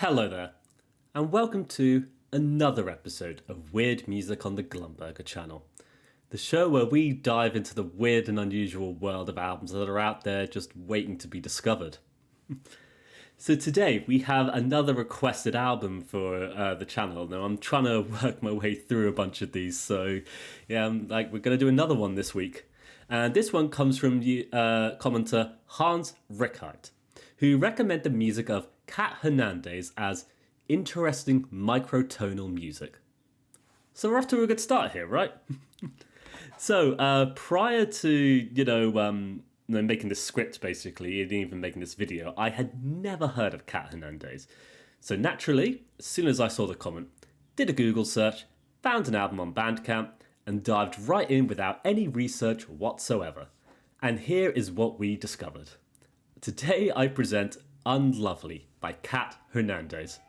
Hello there, and welcome to another episode of Weird Music on the Glumburger channel, the show where we dive into the weird and unusual world of albums that are out there just waiting to be discovered. So today we have another requested album for the channel. Now I'm trying to work my way through a bunch of these, so yeah, we're going to do another one this week. And this one comes from commenter Hans Rickheit, who recommended the music of Katt Hernandez as interesting microtonal music. So we're off to a good start here, right? So prior to, making this script, basically, and even making this video, I had never heard of Katt Hernandez. So naturally, as soon as I saw the comment, did a Google search, found an album on Bandcamp, and dived right in without any research whatsoever. And here is what we discovered. Today I present Unlovely by Katt Hernandez.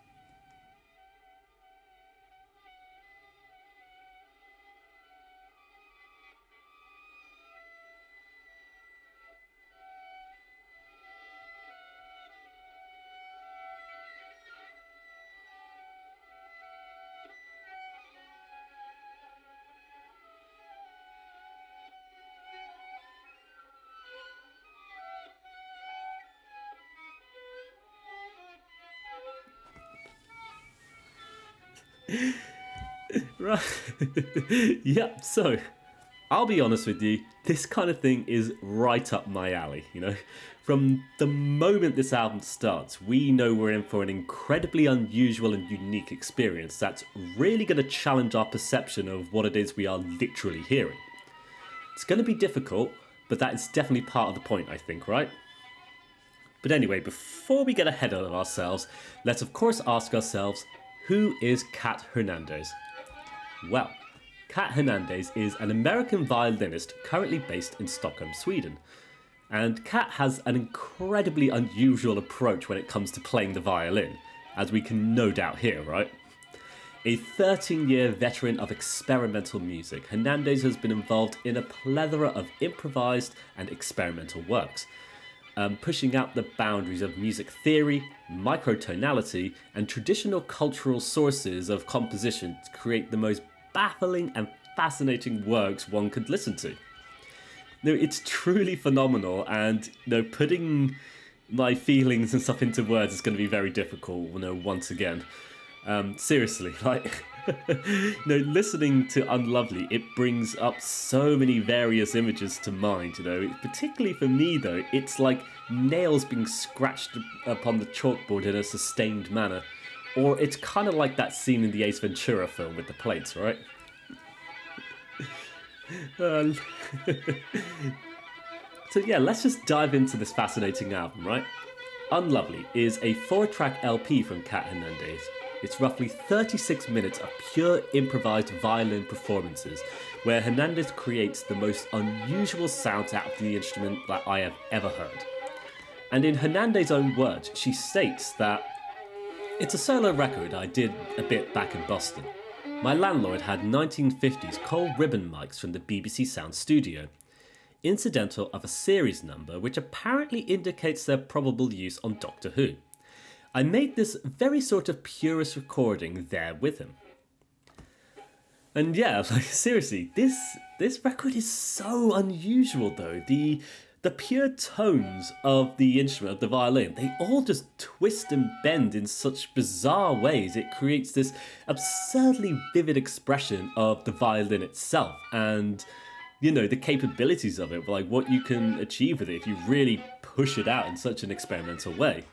Right. Yep, so I'll be honest with you, this kind of thing is right up my alley, From the moment this album starts, we know we're in for an incredibly unusual and unique experience that's really going to challenge our perception of what it is we are literally hearing. It's going to be difficult, but that is definitely part of the point, I think, right? But anyway, before we get ahead of ourselves, let's of course ask ourselves, who is Katt Hernandez? Well, Katt Hernandez is an American violinist currently based in Stockholm, Sweden. And Katt has an incredibly unusual approach when it comes to playing the violin, as we can no doubt hear, right? A 13-year veteran of experimental music, Hernandez has been involved in a plethora of improvised and experimental works, pushing out the boundaries of music theory, microtonality, and traditional cultural sources of composition to create the most baffling and fascinating works one could listen to. No, it's truly phenomenal, and putting my feelings and stuff into words is going to be very difficult, once again. Seriously, listening to Unlovely, it brings up so many various images to mind, Particularly for me, though, it's like nails being scratched upon the chalkboard in a sustained manner. Or it's kind of like that scene in the Ace Ventura film with the plates, right? So yeah, let's just dive into this fascinating album, right? Unlovely is a 4-track LP from Katt Hernandez. It's roughly 36 minutes of pure improvised violin performances, where Hernandez creates the most unusual sounds out of the instrument that I have ever heard. And in Hernandez's own words, she states that it's a solo record I did a bit back in Boston. My landlord had 1950s coal ribbon mics from the BBC Sound studio, incidental of a series number which apparently indicates their probable use on Doctor Who. I made this very sort of purist recording there with him. And yeah, seriously, this record is so unusual though. The pure tones of the instrument, of the violin, they all just twist and bend in such bizarre ways. It creates this absurdly vivid expression of the violin itself and, the capabilities of it, like what you can achieve with it if you really push it out in such an experimental way.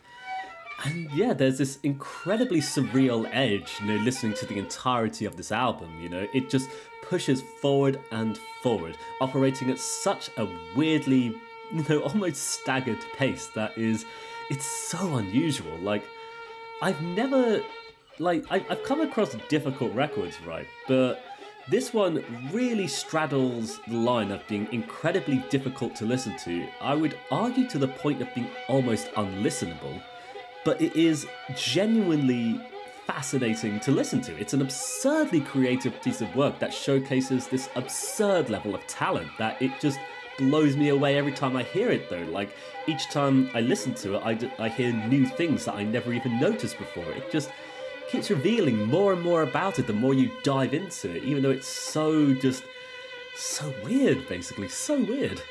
And yeah, there's this incredibly surreal edge, listening to the entirety of this album, It just pushes forward and forward, operating at such a weirdly, almost staggered pace it's so unusual. I've come across difficult records, right? But this one really straddles the line of being incredibly difficult to listen to. I would argue to the point of being almost unlistenable. But it is genuinely fascinating to listen to. It's an absurdly creative piece of work that showcases this absurd level of talent that it just blows me away every time I hear it, though. Like, each time I listen to it, I hear new things that I never even noticed before. It just keeps revealing more and more about it the more you dive into it, even though it's so weird, basically. So weird.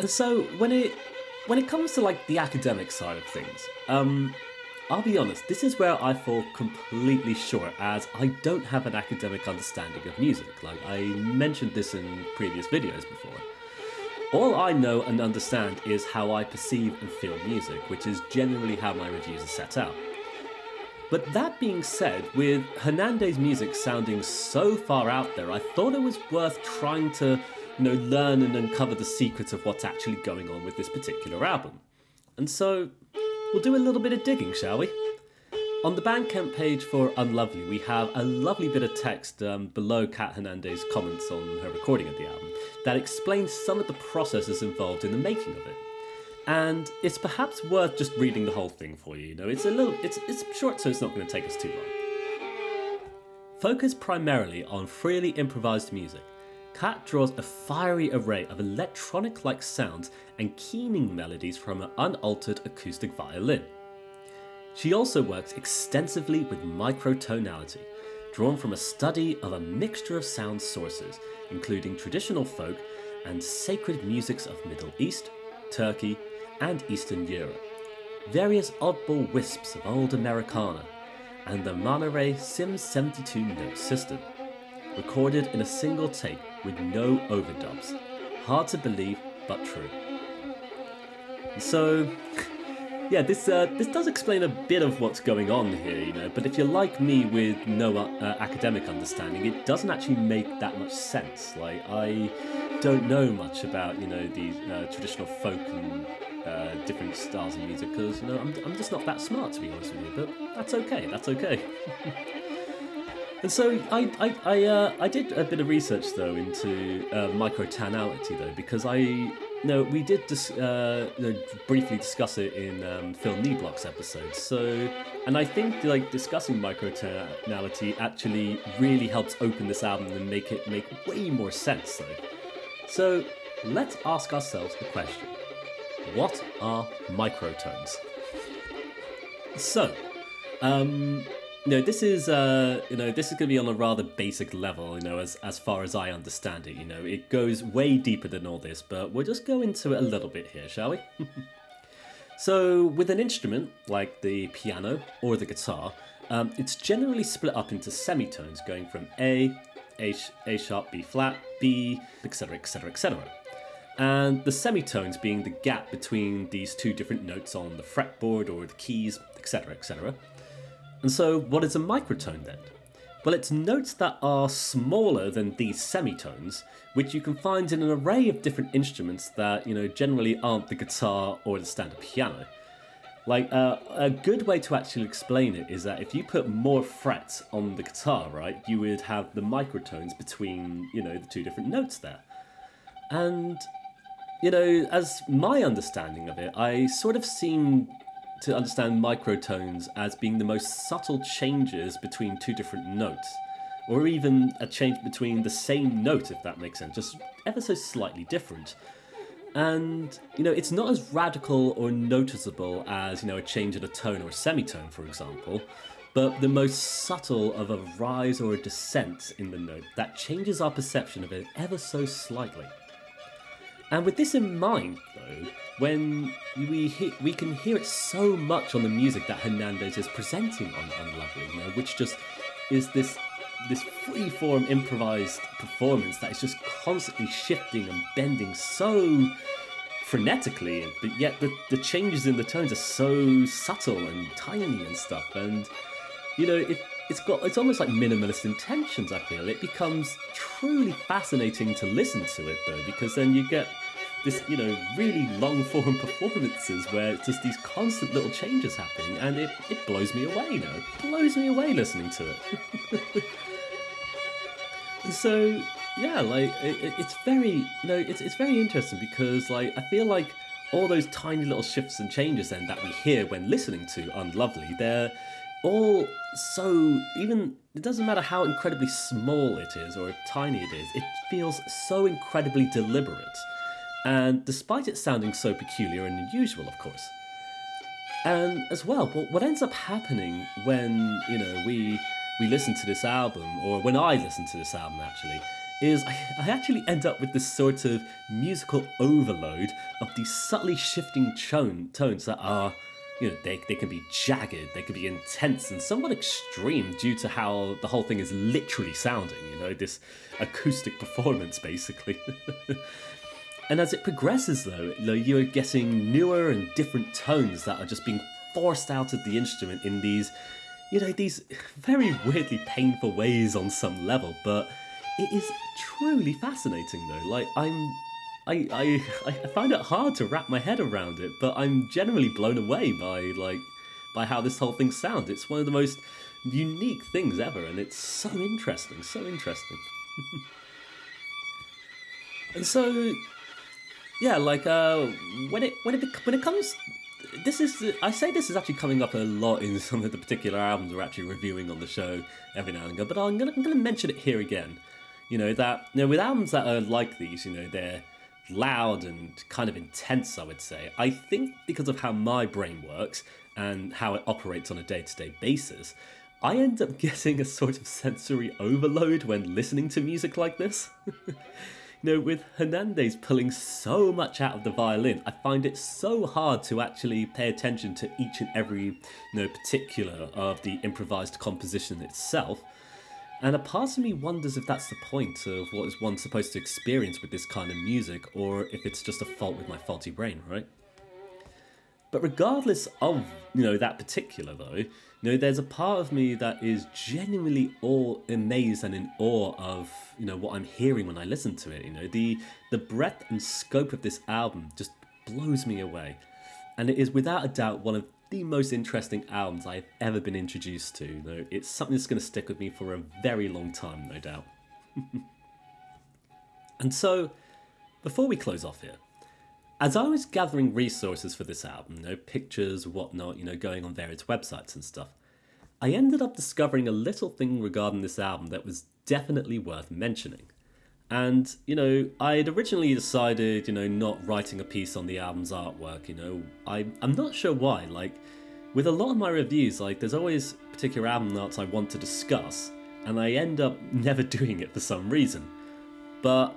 And so, when it comes to, like, the academic side of things, I'll be honest, this is where I fall completely short, as I don't have an academic understanding of music. Like, I mentioned this in previous videos before. All I know and understand is how I perceive and feel music, which is generally how my reviews are set out. But that being said, with Hernandez's music sounding so far out there, I thought it was worth trying to, learn and uncover the secrets of what's actually going on with this particular album. And so, we'll do a little bit of digging, shall we? On the Bandcamp page for Unlovely, we have a lovely bit of text below Katt Hernandez's comments on her recording of the album that explains some of the processes involved in the making of it. And it's perhaps worth just reading the whole thing for you. It's short, so it's not going to take us too long. Focused primarily on freely improvised music, Katt draws a fiery array of electronic-like sounds and keening melodies from an unaltered acoustic violin. She also works extensively with microtonality, drawn from a study of a mixture of sound sources, including traditional folk and sacred musics of Middle East, Turkey, and Eastern Europe, various oddball wisps of old Americana, and the Monterey Sims 72-note system, recorded in a single take with no overdubs. Hard to believe, but true. So, yeah, this does explain a bit of what's going on here, but if you're like me with no academic understanding, it doesn't actually make that much sense. Like, I don't know much about, these traditional folk and different styles of music, because, I'm just not that smart, to be honest with you, but that's okay. And so I did a bit of research, though, into microtonality, though, because we did briefly discuss it in Phil Kneeblock's episode. So, and I think discussing microtonality actually really helps open this album and make it make way more sense, though. So let's ask ourselves the question: what are microtones? So, this is going to be on a rather basic level, as far as I understand it. It goes way deeper than all this, but we'll just go into it a little bit here, shall we? So, with an instrument like the piano or the guitar, it's generally split up into semitones, going from A sharp, B flat, B, etc., etc., etc. And the semitones being the gap between these two different notes on the fretboard or the keys, etc., etc. And so, what is a microtone then? Well, it's notes that are smaller than these semitones, which you can find in an array of different instruments that, generally aren't the guitar or the standard piano. Like, a good way to actually explain it is that if you put more frets on the guitar, right, you would have the microtones between, the two different notes there. And, as my understanding of it, I sort of seem to understand microtones as being the most subtle changes between two different notes, or even a change between the same note, if that makes sense, just ever so slightly different. And, it's not as radical or noticeable as, a change in a tone or a semitone, for example, but the most subtle of a rise or a descent in the note that changes our perception of it ever so slightly. And with this in mind, though, when we can hear it so much on the music that Hernandez is presenting on Unlovely, which just is this free-form improvised performance that is just constantly shifting and bending so frenetically, but yet the changes in the tones are so subtle and tiny and stuff, and it's almost like minimalist intentions. I feel it becomes truly fascinating to listen to it, though, because then you get this, really long-form performances where it's just these constant little changes happening, and it blows me away, It blows me away listening to it. So, yeah, it's very, it's very interesting because, I feel like all those tiny little shifts and changes then that we hear when listening to Unlovely, they're all so, even it doesn't matter how incredibly small it is or tiny it is, it feels so incredibly deliberate. And despite it sounding so peculiar and unusual, of course. And as well, what ends up happening when, we listen to this album, or when I listen to this album actually, is I actually end up with this sort of musical overload of these subtly shifting tones that are, they can be jagged, they can be intense and somewhat extreme due to how the whole thing is literally sounding, this acoustic performance basically. And as it progresses though, you're getting newer and different tones that are just being forced out of the instrument in these, these very weirdly painful ways on some level, but it is truly fascinating though. Like I find it hard to wrap my head around it, but I'm generally blown away by how this whole thing sounds. It's one of the most unique things ever, and it's so interesting. And so, yeah, when it comes, I say this is actually coming up a lot in some of the particular albums we're actually reviewing on the show every now and again, but I'm gonna mention it here again. With albums that are like these, they're loud and kind of intense, I would say. I think because of how my brain works and how it operates on a day-to-day basis, I end up getting a sort of sensory overload when listening to music like this. With Hernandez pulling so much out of the violin, I find it so hard to actually pay attention to each and every particular of the improvised composition itself. And a part of me wonders if that's the point of what is one supposed to experience with this kind of music, or if it's just a fault with my faulty brain, right? But regardless of, that particular though, there's a part of me that is genuinely all amazed and in awe of, what I'm hearing when I listen to it. The breadth and scope of this album just blows me away. And it is without a doubt one of the most interesting albums I've ever been introduced to. It's something that's going to stick with me for a very long time, no doubt. And so, before we close off here, as I was gathering resources for this album, pictures, whatnot, going on various websites and stuff, I ended up discovering a little thing regarding this album that was definitely worth mentioning. And, I had originally decided, not writing a piece on the album's artwork, I'm not sure why. With a lot of my reviews, there's always particular album arts I want to discuss, and I end up never doing it for some reason. But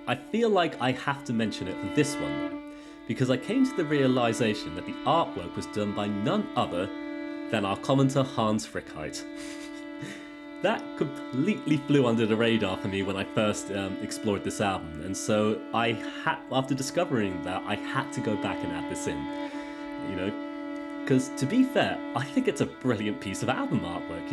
I feel like I have to mention it for this one, though, because I came to the realisation that the artwork was done by none other than our commenter Hans Frickheit. That completely flew under the radar for me when I first explored this album, and so after discovering that, I had to go back and add this in, because to be fair, I think it's a brilliant piece of album artwork,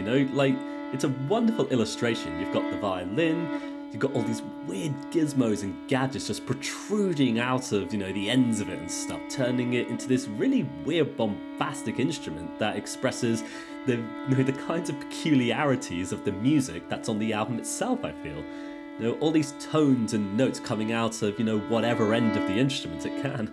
it's a wonderful illustration. You've got the violin, you've got all these weird gizmos and gadgets just protruding out of, the ends of it and stuff, turning it into this really weird, bombastic instrument that expresses the kinds of peculiarities of the music that's on the album itself, I feel. All these tones and notes coming out of, whatever end of the instrument it can.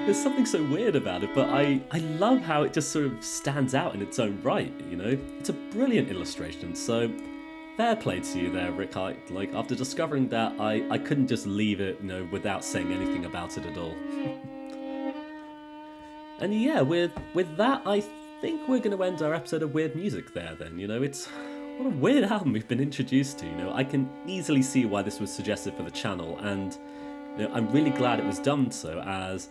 There's something so weird about it, but I love how it just sort of stands out in its own right, It's a brilliant illustration, so fair play to you there, Rick. After discovering that, I couldn't just leave it, without saying anything about it at all. And yeah, with that, I think we're going to end our episode of Weird Music there then. It's what a weird album we've been introduced to. I can easily see why this was suggested for the channel, and I'm really glad it was done so, as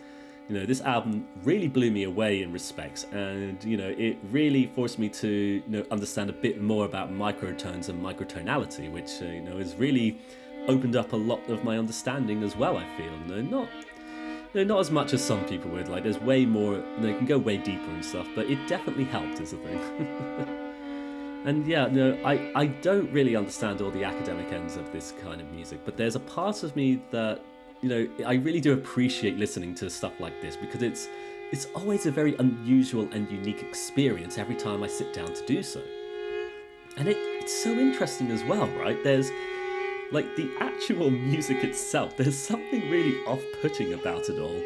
this album really blew me away in respects, and it really forced me to understand a bit more about microtones and microtonality, which has really opened up a lot of my understanding as well, I feel. Not as much as some people would. There's way more, you can go way deeper and stuff, but it definitely helped, is the thing. And yeah, I don't really understand all the academic ends of this kind of music, but there's a part of me that, I really do appreciate listening to stuff like this, because it's always a very unusual and unique experience every time I sit down to do so. And it's so interesting as well, right? There's the actual music itself, there's something really off-putting about it all,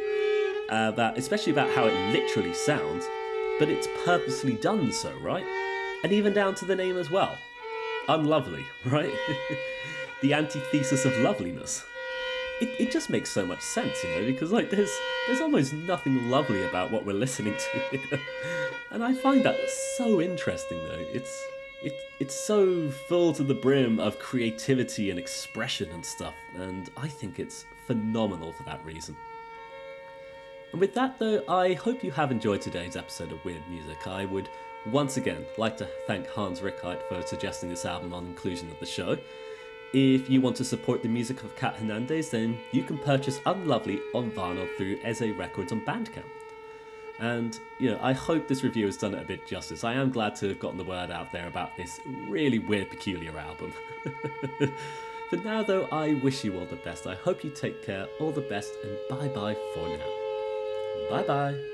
especially about how it literally sounds, but it's purposely done so, right? And even down to the name as well. Unlovely, right? The antithesis of loveliness. It just makes so much sense, because like there's almost nothing lovely about what we're listening to here. And I find that so interesting though. It's so full to the brim of creativity and expression and stuff, and I think it's phenomenal for that reason. And with that though, I hope you have enjoyed today's episode of Weird Music. I would once again like to thank Hans Rickheit for suggesting this album on inclusion of the show. If you want to support the music of Katt Hernandez, then you can purchase Unlovely on vinyl through Ehse Records on Bandcamp. And, I hope this review has done it a bit justice. I am glad to have gotten the word out there about this really weird, peculiar album. For now, though, I wish you all the best. I hope you take care, all the best, and bye-bye for now. Bye-bye.